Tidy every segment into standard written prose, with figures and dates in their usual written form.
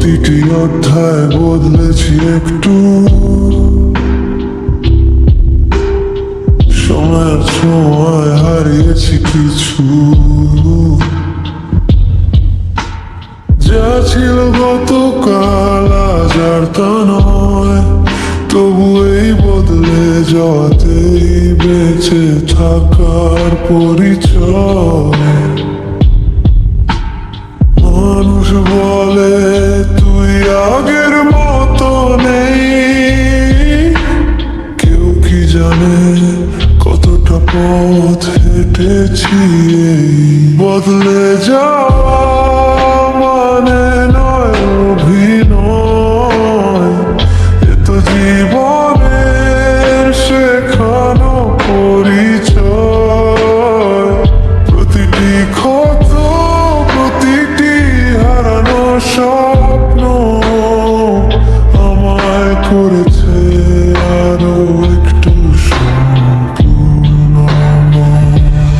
প্রতিটি অধ্যায় বদলেছি একটু, সময়ের ছোঁয়ায় হারিয়েছি কিছু। যা ছিল গতকাল আজ আর তা নয়, তবু এই বদলে যাওয়াতেই বেঁচে থাকার পরিচয়। মানুষ বলে তুই আগের মতো নেই, কেউ কি জানে কতটা পথ হেঁটেছি এই বদলে যাওয়া মানে নয় অভিনয়। এ তো জীবনের শেখানো পরিচয়। প্রতিটি ক্ষত, প্রতিটি হারানো স্বপ্ন আমায় করেছে আরো একটু সম্পূর্ণ।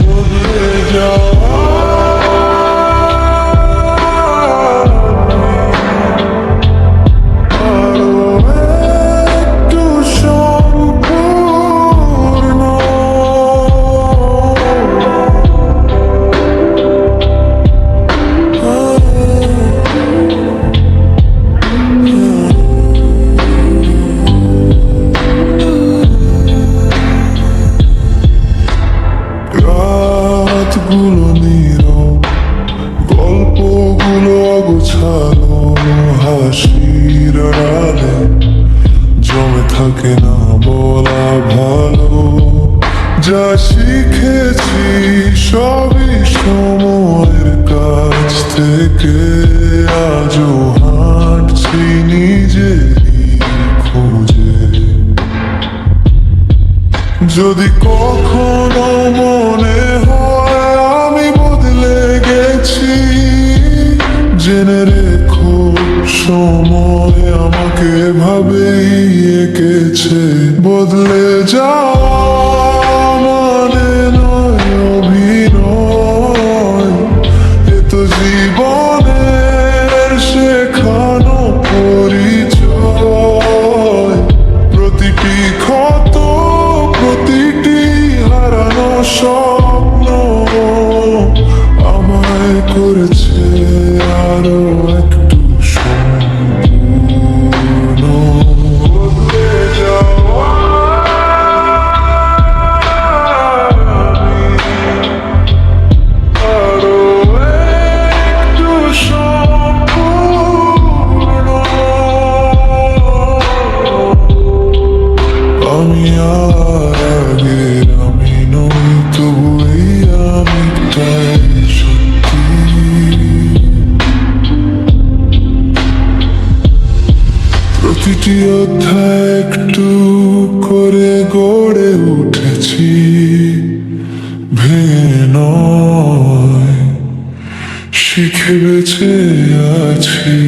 বদলে যাওয়া আরো একটু সম্পূর্ণ। রাতগুলো নীরব, গল্পগুলো অগোছালো, হাসির আড়ালে জমে থাকে না বলা ভালো। যা শিখেছি সবই সময়ের কাছ থেকে, আজও হাঁটছি নিজেরই খোঁজে। যদি কখনো মনে হয় আমি বদলে গেছি, জেনে রেখো সময় আমাকে এভাবেই এঁকেছে। বদলে যাওয়া মানে নয় অভিনয়, এ তো জীবনের শেখানো পরিচয়। প্রতিটি ক্ষত, প্রতিটি হারানো স্বপ্ন আমায় করেছে আরো একটু সম্পূর্ণ। বদলে যাওয়া আরো একটু সম্পূর্ণ। আমি আর আগের আমি নই, তবু এই আমিটাই সত্যি। প্রতিটি অধ্যায় একটু করে গড়ে উঠেছি, ভেঙে নয় শিখে বেঁচে আছি।